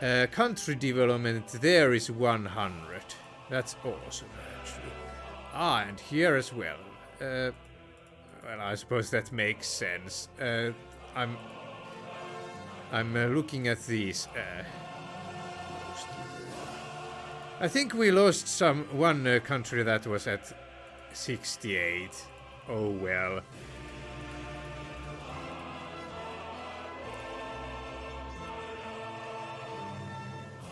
country development there is 100. That's awesome, actually. Ah, and here as well. Well, I suppose that makes sense. I'm looking at these. I think we lost one country that was at 68. Oh well.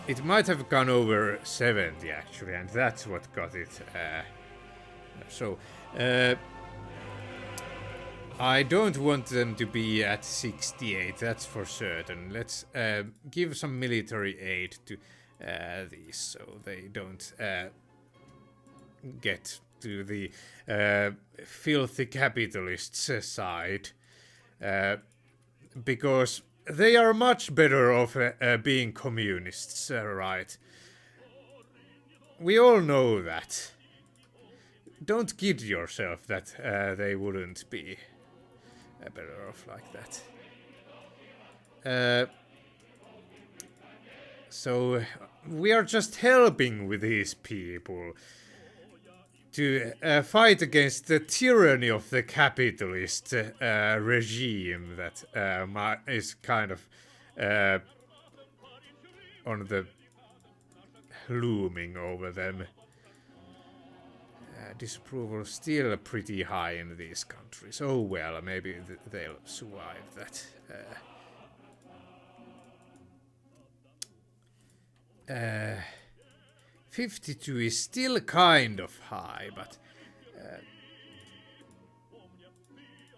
It might have gone over 70 actually, and that's what got it. I don't want them to be at 68, that's for certain. Let's give some military aid to these so they don't get to the filthy capitalists' side. Because they are much better off being communists, right? We all know that. Don't kid yourself that they wouldn't be better off like that. So we are just helping with these people to fight against the tyranny of the capitalist regime that is kind of on the looming over them. Disapproval still pretty high in these countries. Oh well, maybe they'll survive that. 52 is still kind of high, but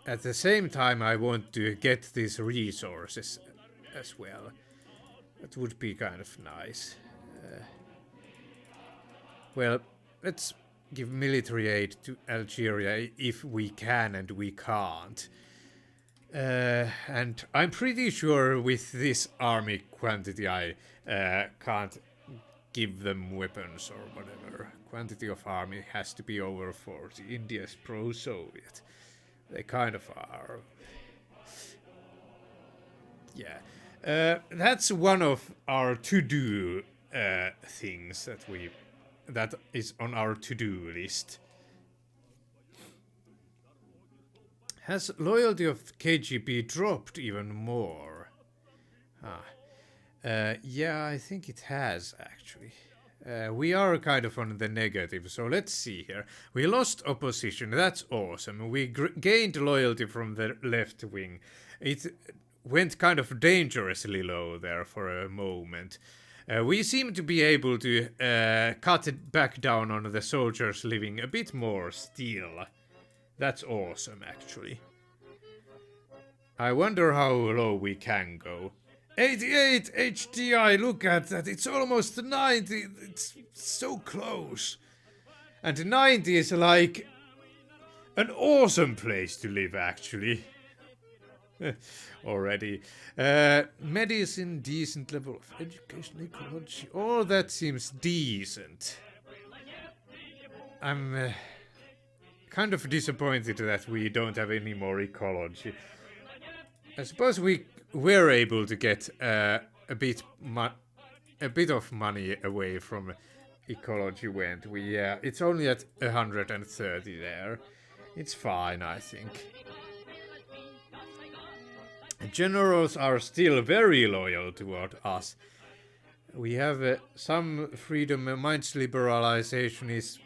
at the same time I want to get these resources as well. That would be kind of nice. Well, let's give military aid to Algeria if we can and we can't. And I'm pretty sure with this army quantity I can't give them weapons or whatever. Quantity of army has to be over 40. India's pro-Soviet. They kind of are. Yeah. That's one of our to-do things that is on our to-do list. Has loyalty of KGB dropped even more? Yeah, I think it has actually. We are kind of on the negative, so let's see here. We lost opposition, that's awesome. We gained loyalty from the left wing. It went kind of dangerously low there for a moment. We seem to be able to cut it back down on the soldiers living a bit more still. That's awesome, actually. I wonder how low we can go. 88 HDI, look at that, it's almost 90, it's so close. And 90 is like an awesome place to live, actually. Already. Medicine, decent level of education, ecology, all that seems decent. I'm kind of disappointed that we don't have any more ecology. I suppose we were able to get a bit of money away from ecology went. It's only at 130 there. It's fine, I think. Generals are still very loyal toward us. We have some freedom. Minds liberalization is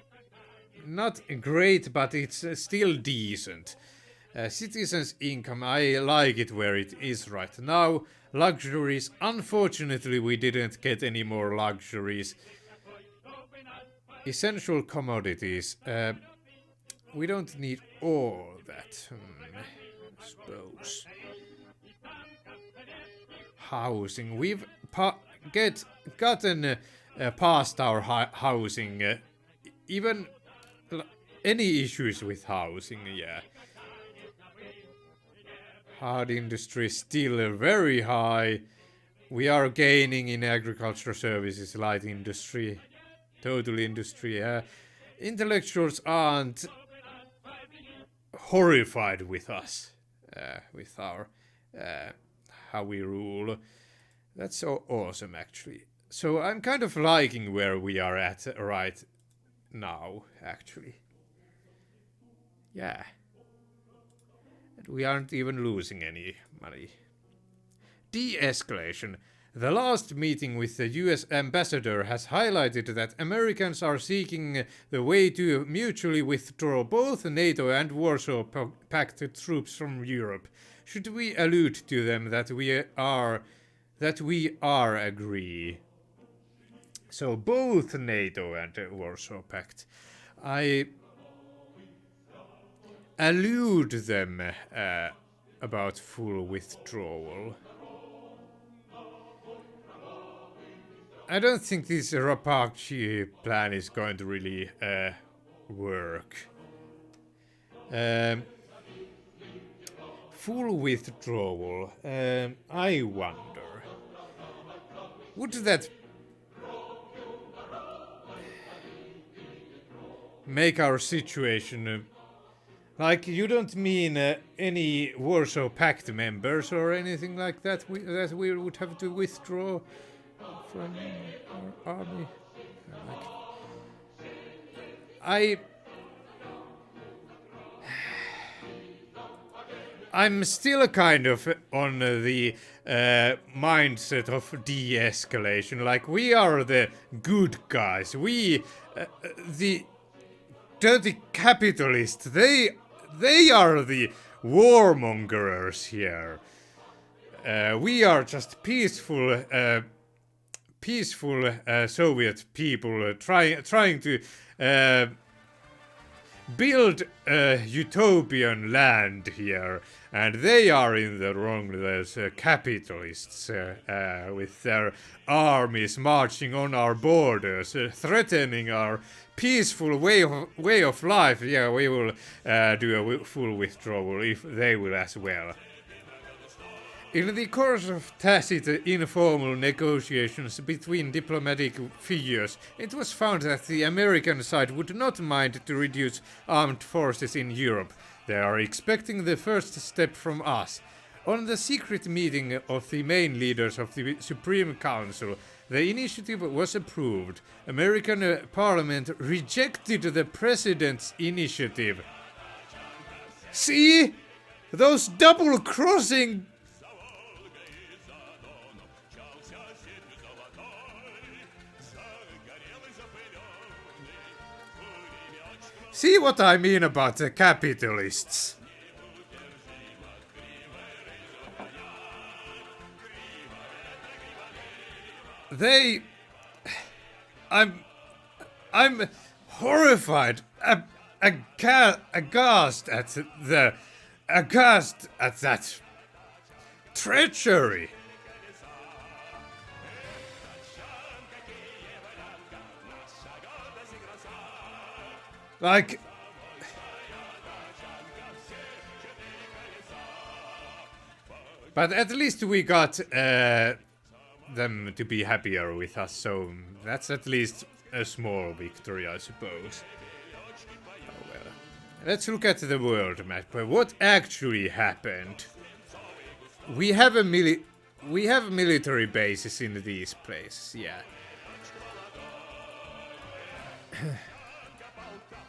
not great, but it's still decent. Citizens' income, I like it where it is right now. Luxuries, unfortunately we didn't get any more luxuries. Essential commodities, we don't need all that, I suppose. Housing, we've gotten past our housing, even any issues with housing, yeah. Hard industry still very high. We are gaining in agriculture services, light industry, total industry. Intellectuals aren't horrified with us, with our how we rule. That's so awesome, actually. So I'm kind of liking where we are at right now, actually. Yeah. And we aren't even losing any money. De-escalation. The last meeting with the US ambassador has highlighted that Americans are seeking the way to mutually withdraw both NATO and Warsaw Pact troops from Europe. Should we allude to them that we are agree? So both NATO and Warsaw Pact. I allude them about full withdrawal. I don't think this Rapace plan is going to really work. Full withdrawal. I wonder. Would that make our situation... like, you don't mean any Warsaw Pact members or anything like that that we would have to withdraw from our army? I'm still kind of on the mindset of de-escalation. Like, we are the good guys. We, the dirty capitalists, they are the warmongers here. We are just peaceful Soviet people trying to build a utopian land here, and they are in the wrong. There's capitalists with their armies marching on our borders, threatening our peaceful way of life. Yeah, we will do a full withdrawal if they will as well. In the course of tacit informal negotiations between diplomatic figures, it was found that the American side would not mind to reduce armed forces in Europe. They are expecting the first step from us. On the secret meeting of the main leaders of the Supreme Council, the initiative was approved. American Parliament rejected the President's initiative. See? Those double-crossing... See what I mean about the capitalists? I'm horrified, aghast at that treachery. Like, but at least we got them to be happier with us, so that's at least a small victory, I suppose. Oh well. Let's look at the world map. What actually happened? We have military bases in these places, yeah.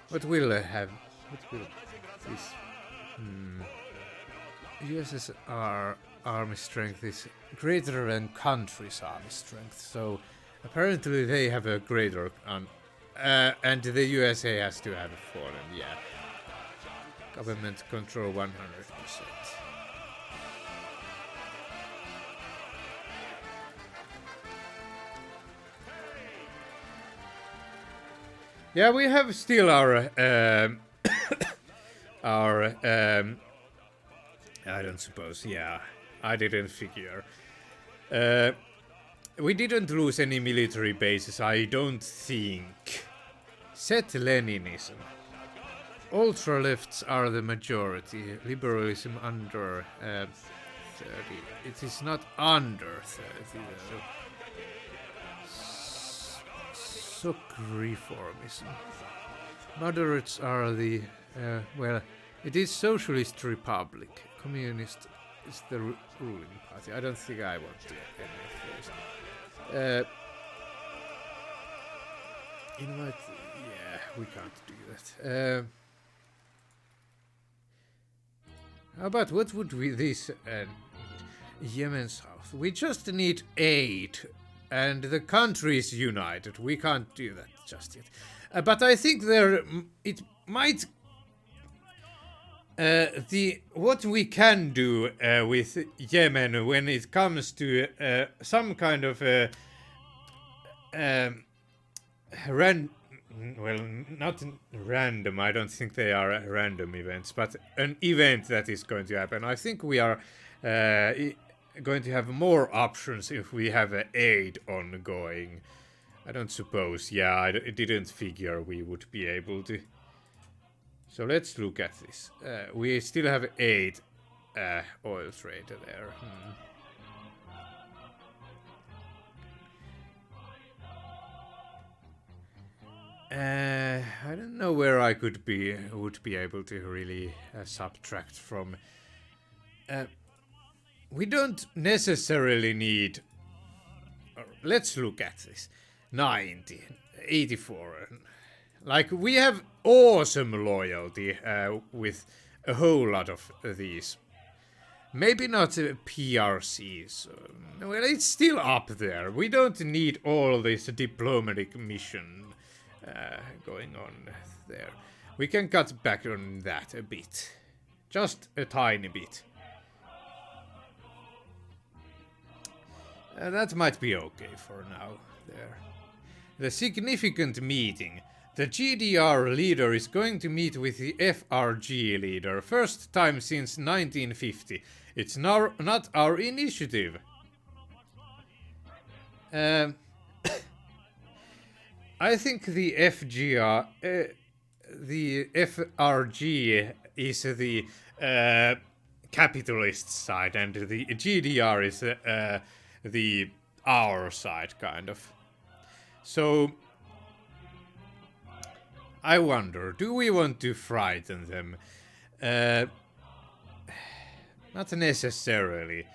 What will this? USSR army strength is greater than country's army strength, so apparently they have a greater and the USA has to have it for them, yeah. Government control 100%. Yeah, we have still our I don't suppose, yeah, I didn't figure. We didn't lose any military bases, I don't think. Set Leninism. Ultra-lefts are the majority, liberalism under 30. It is not under 30 though. Reformism. Moderates are the, well, it is Socialist Republic, Communist is the ruling party. I don't think I want to any of those. Invite. Yeah, we can't do that. How about what would we this Yemen South? We just need aid, and the country is united. We can't do that just yet. But I think it might. What we can do with Yemen when it comes to some kind of well, not random, I don't think they are random events, but an event that is going to happen. I think we are going to have more options if we have aid ongoing. I don't suppose, yeah, I didn't figure we would be able to. So let's look at this. We still have 8 oil trade there. I don't know where I would be able to really subtract from. We don't necessarily need. Let's look at this. 90, 84. Like, we have awesome loyalty with a whole lot of these. Maybe not PRCs. Well, it's still up there. We don't need all this diplomatic mission going on there. We can cut back on that a bit. Just a tiny bit. That might be okay for now there. The significant meeting. The GDR leader is going to meet with the FRG leader. First time since 1950. It's not our initiative. I think the FRG is the capitalist side, and the GDR is the our side, kind of. So I wonder, do we want to frighten them? Not necessarily.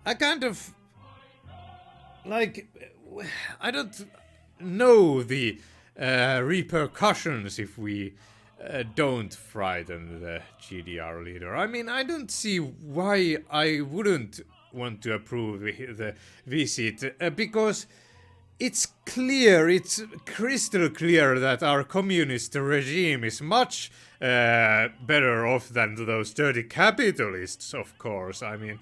I kind of like, I don't know the repercussions if we don't frighten the GDR leader. I mean, I don't see why I wouldn't want to approve the visit, because it's clear, it's crystal clear that our communist regime is much better off than those dirty capitalists, of course. I mean,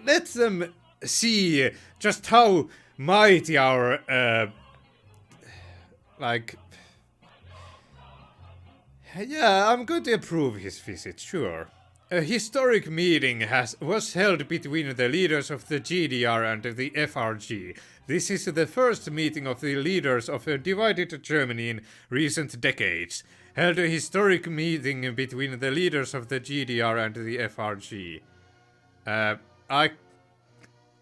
let them see just how mighty our yeah, I'm going to approve his visit, sure. A historic meeting was held between the leaders of the GDR and the FRG. This is the first meeting of the leaders of a divided Germany in recent decades. Held a historic meeting between the leaders of the GDR and the FRG.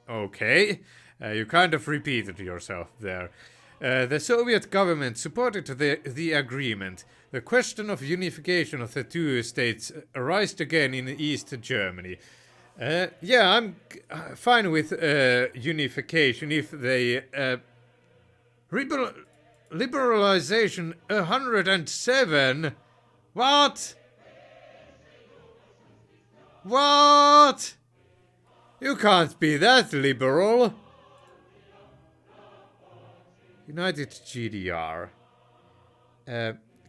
Okay. You kind of repeated yourself there. The Soviet government supported the agreement. The question of unification of the two states arose again in East Germany. Yeah, I'm fine with unification if they... liberalization 107? What? What? You can't be that liberal. United GDR.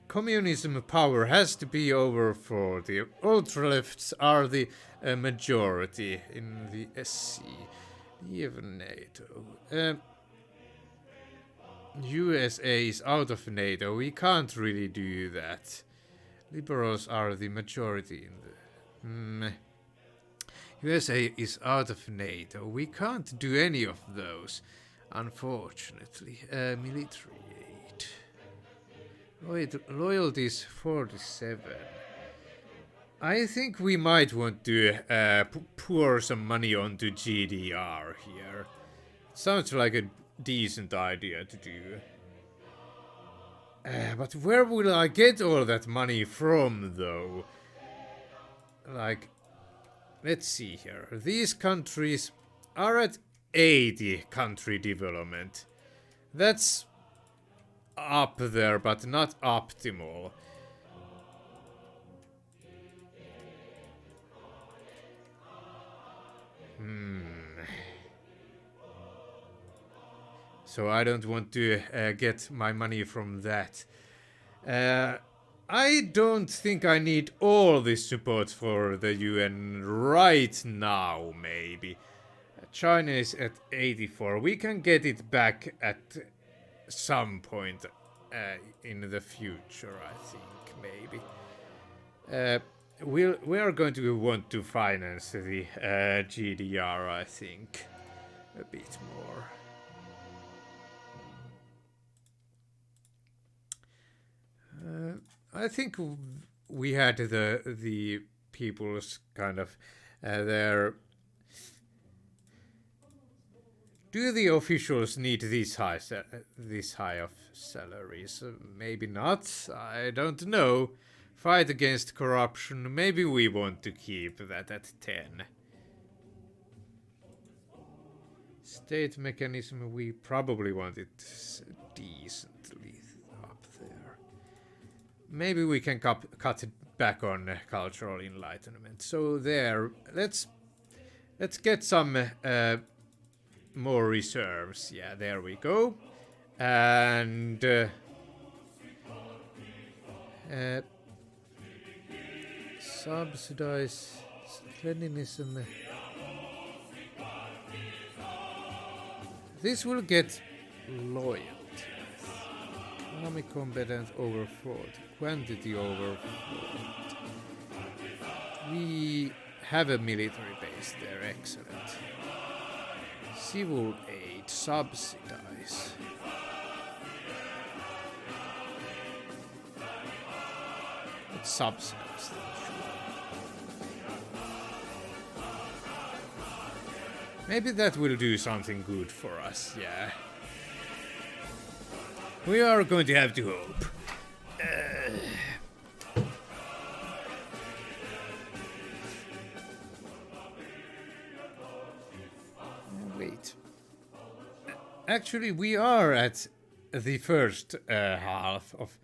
Communism power has to be over 40. Ultra-lefts are the majority in the SC. Leave NATO. USA is out of NATO. We can't really do that. Liberals are the majority in the... USA is out of NATO. We can't do any of those, unfortunately. Military aid. Loyalty is 47. I think we might want to pour some money onto GDR here. Sounds like a decent idea to do. But where will I get all that money from, though? Like, let's see here. These countries are at 80 country development. That's up there, but not optimal. So I don't want to get my money from that. I don't think I need all this support for the UN right now, maybe. China is at 84. We can get it back at some point in the future, I think, maybe. We are going to want to finance the GDR, I think, a bit more. I think we had the people's kind of their. Do the officials need this high of salaries? Maybe not. I don't know. Fight against corruption. Maybe we want to keep that at 10. State mechanism. We probably want it decently up there. Maybe we can cut it back on cultural enlightenment. So there, let's get some more reserves. Yeah, there we go. And subsidize Leninism. This will get loyalty. Economic competence overflowed. Quantity overflowed. We have a military base there. Excellent. Civil aid. Subsidize. Let's subsidize them. Maybe that will do something good for us, yeah. We are going to have to hope. Wait. Actually, we are at the first half of...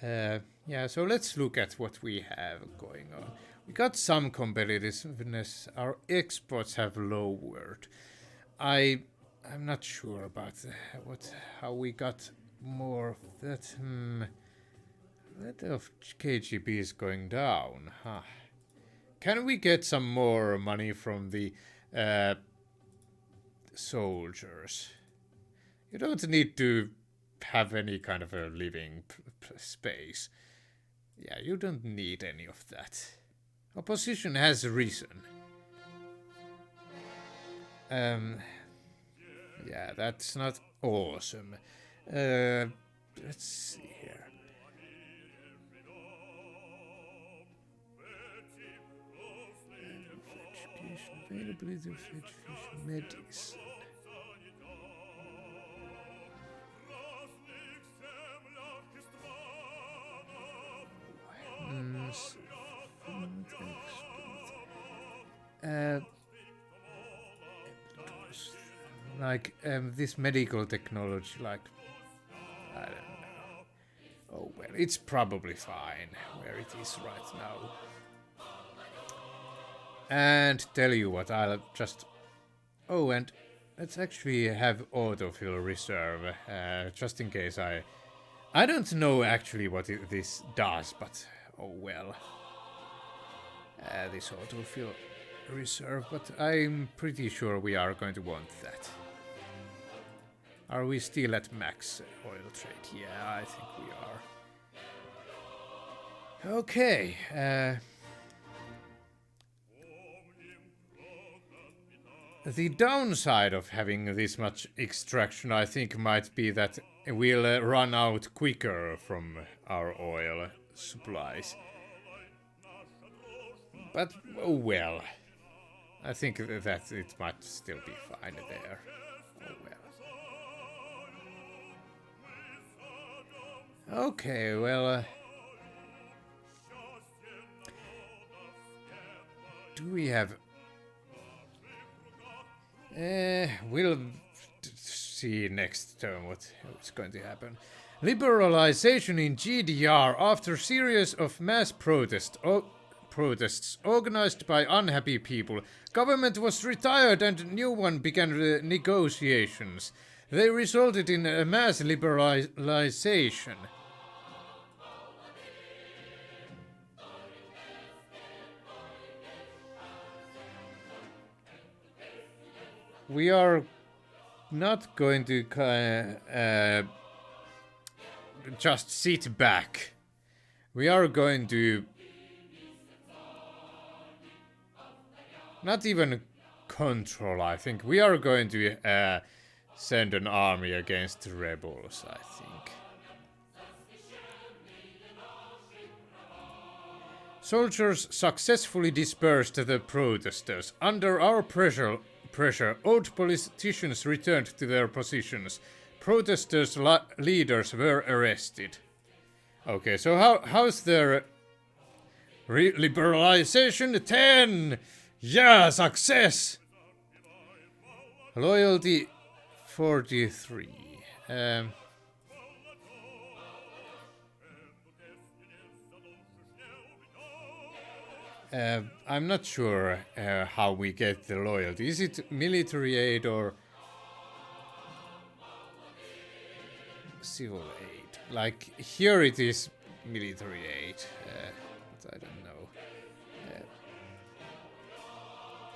yeah, so let's look at what we have going on. We got some competitiveness. Our exports have lowered. I'm not sure about how we got more of that. That of KGB is going down, huh? Can we get some more money from the soldiers? You don't need to have any kind of a living space. Yeah, you don't need any of that. Opposition has risen. Yeah, that's not awesome. Let's see here. Education, availability of education, medicine. Like this medical technology, like I don't know. Oh well, it's probably fine where it is right now. And tell you what, I'll just. Oh, and let's actually have autofill reserve, just in case I don't know actually what this does, but oh well. This autofill reserve, but I'm pretty sure we are going to want that. Are we still at max oil trade? Yeah, I think we are. Okay. The downside of having this much extraction, I think, might be that we'll run out quicker from our oil supplies. But, oh well. I think that it might still be fine there. Oh well. Okay, well... do we have... we'll see next term what's going to happen. Liberalization in GDR after series of mass protests organized by unhappy people. Government was retired and new one began negotiations. They resulted in a mass liberalization. We are not going to just sit back. We are going to not even control, I think. We are going to send an army against the rebels, I think. Soldiers successfully dispersed the protesters. Under our pressure, old politicians returned to their positions. Protesters' leaders were arrested. Okay, so how's their liberalization? 10! Yeah, success! Loyalty 43. I'm not sure how we get the loyalty. Is it military aid or civil aid? Like, here it is military aid, but I don't know.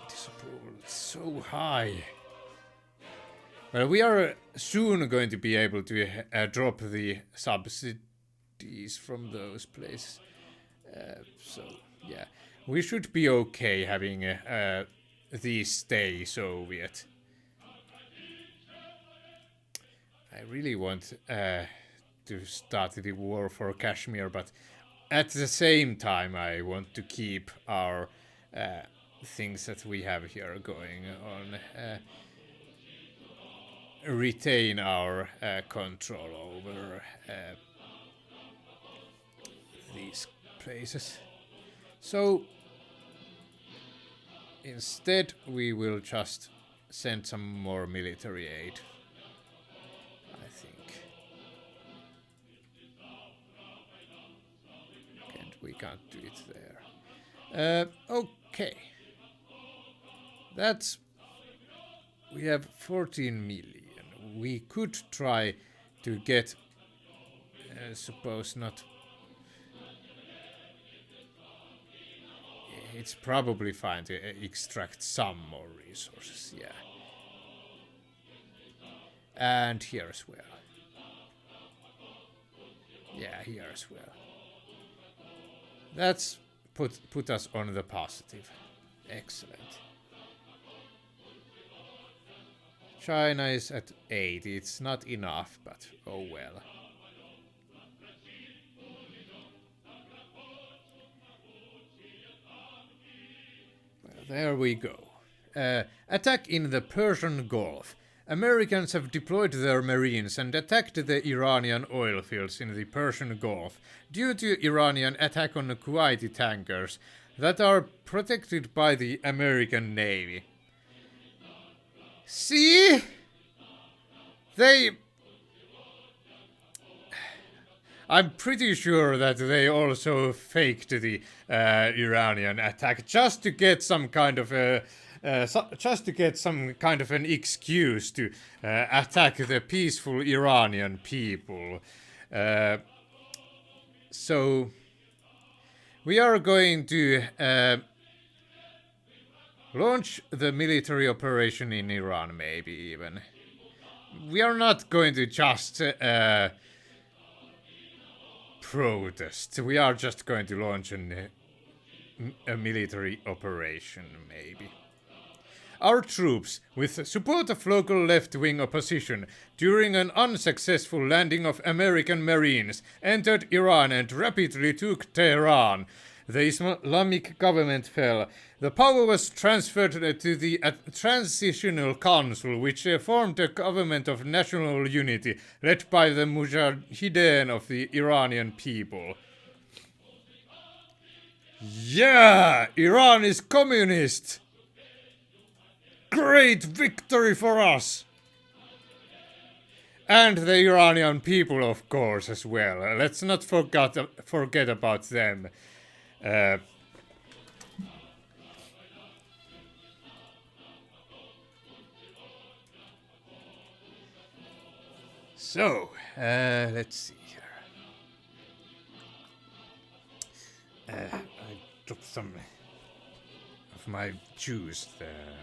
Disapproval, it's so high. Well, we are soon going to be able to drop the subsidies from those places. So, yeah. We should be okay having these stay Soviet. I really want to start the war for Kashmir, but at the same time I want to keep our things that we have here going on. Retain our control over these places. So instead we will just send some more military aid, I think. And we can't do it there. Okay. That's... we have 14 million. We could try to get... suppose not... it's probably fine to extract some more resources, yeah. And here as well. Yeah, here as well. That's put us on the positive. Excellent. China is at 80. It's not enough, but oh well. There we go. Attack in the Persian Gulf. Americans have deployed their marines and attacked the Iranian oil fields in the Persian Gulf due to Iranian attack on Kuwaiti tankers that are protected by the American Navy. See? I'm pretty sure that they also faked the Iranian attack just to get some kind of an excuse to attack the peaceful Iranian people. So we are going to launch the military operation in Iran, maybe even. We are not going to just protest. We are just going to launch a military operation, maybe. Our troops, with support of local left-wing opposition, during an unsuccessful landing of American Marines, entered Iran and rapidly took Tehran. the Islamic government fell. The power was transferred to the Transitional Council, which formed a government of national unity, led by the Mujahideen of the Iranian people. Yeah! Iran is communist! Great victory for us! And the Iranian people, of course, as well. Let's not forget about them. So, let's see here. I dropped some of my juice there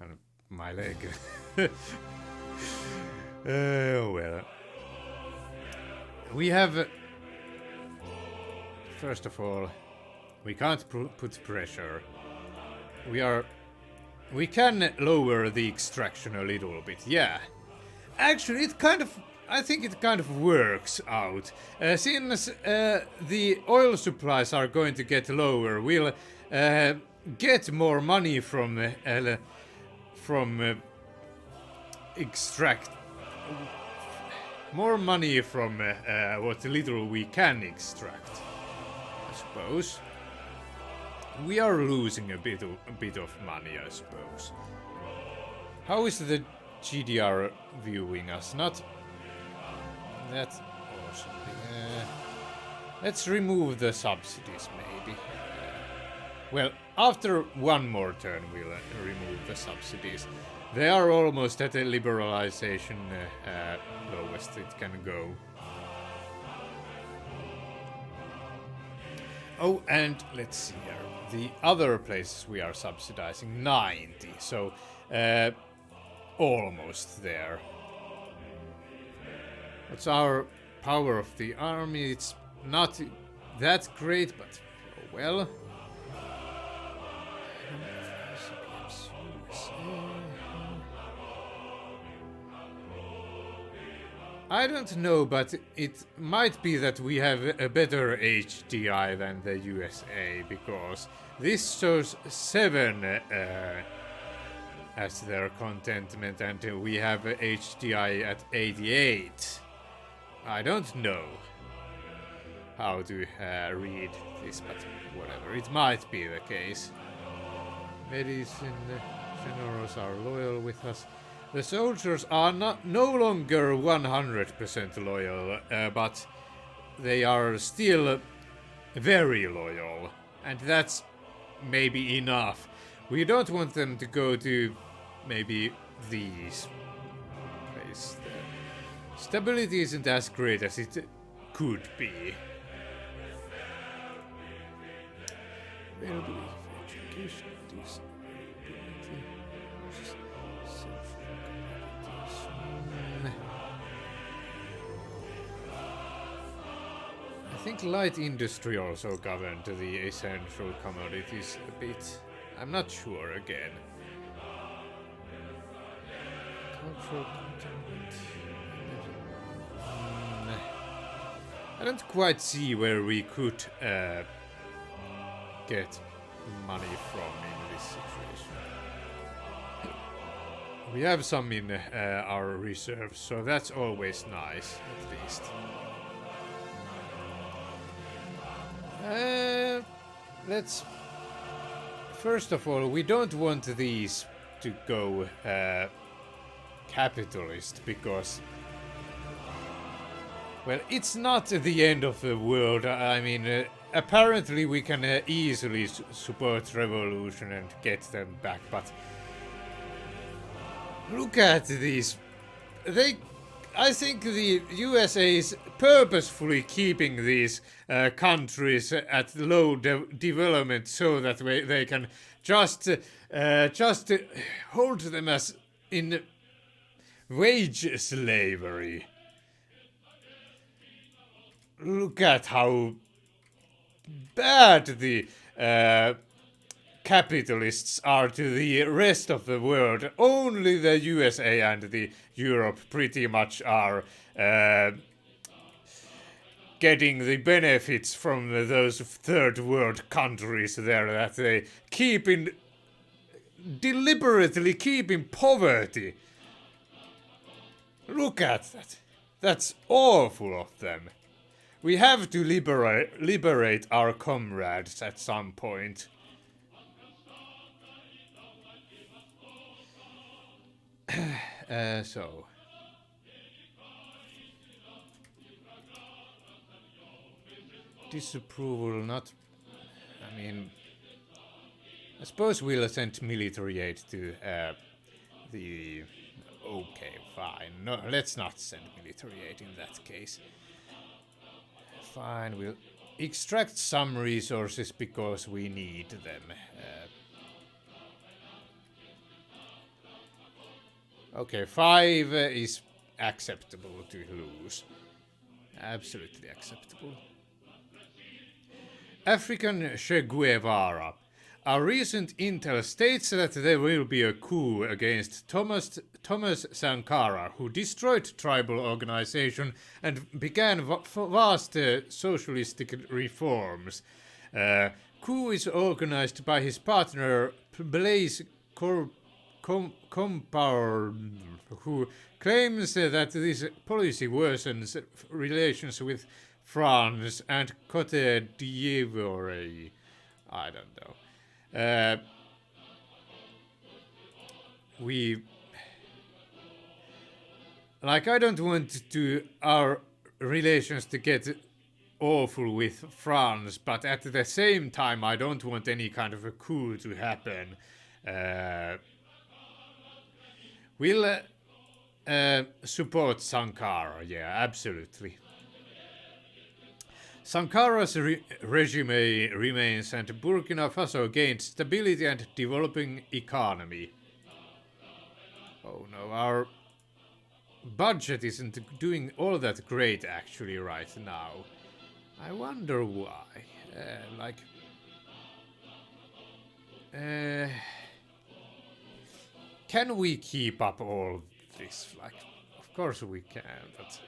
on my leg. Well. We have... first of all, we can't put pressure. We can lower the extraction a little bit, yeah. Actually, I think it kind of works out. Since the oil supplies are going to get lower, we'll get more money from extract more money from what little we can extract. I suppose we are losing a bit of money, I suppose. How is the GDR viewing us? Not that awesome. Let's remove the subsidies, maybe. Well, after one more turn, we'll remove the subsidies. They are almost at the liberalization lowest it can go. Oh, and let's see here. The other places we are subsidizing 90, so almost there. What's our power of the army? It's not that great, but oh well. I don't know, but it might be that we have a better HDI than the USA, because this shows 7 as their contentment, and we have HDI at 88. I don't know how to read this, but whatever, it might be the case. Medicine generals are loyal with us. The soldiers are no longer 100% loyal, but they are still very loyal, and that's maybe enough. We don't want them to go to maybe these places. Stability isn't as great as it could be. Availability of education, I think light industry also governed the essential commodities a bit. I'm not sure again. Cultural containment. I don't quite see where we could get money from in this situation. We have some in our reserves, so that's always nice, at least. Let's... First of all, we don't want these to go capitalist, because... Well, it's not the end of the world. I mean, apparently we can easily support revolution and get them back, but... Look at these. I think the USA is purposefully keeping these countries at low development so that they can just hold them as in wage slavery. Look at how bad the capitalists are to the rest of the world. Only the USA and the Europe pretty much are getting the benefits from those third world countries there that they keep in deliberately keep in poverty. Look at that. That's awful of them. We have to liberate our comrades at some point. So. Disapproval, not. I mean. I suppose we'll send military aid to the. Okay, fine. No, let's not send military aid in that case. Fine, we'll extract some resources because we need them. Okay, 5 is acceptable to lose. Absolutely acceptable. African Che Guevara. Our recent intel states that there will be a coup against Thomas Sankara, who destroyed tribal organization and began vast socialistic reforms. Coup is organized by his partner Blaise Compaoré, who claims that this policy worsens relations with France and Côte d'Ivoire. I don't know. I don't want our relations to get awful with France, but at the same time I don't want any kind of a coup to happen. We'll support Sankara, yeah, absolutely. Sankara's regime remains and Burkina Faso gained stability and developing economy. Oh no, our budget isn't doing all that great actually right now. I wonder why. Can we keep up all this? Of course we can, but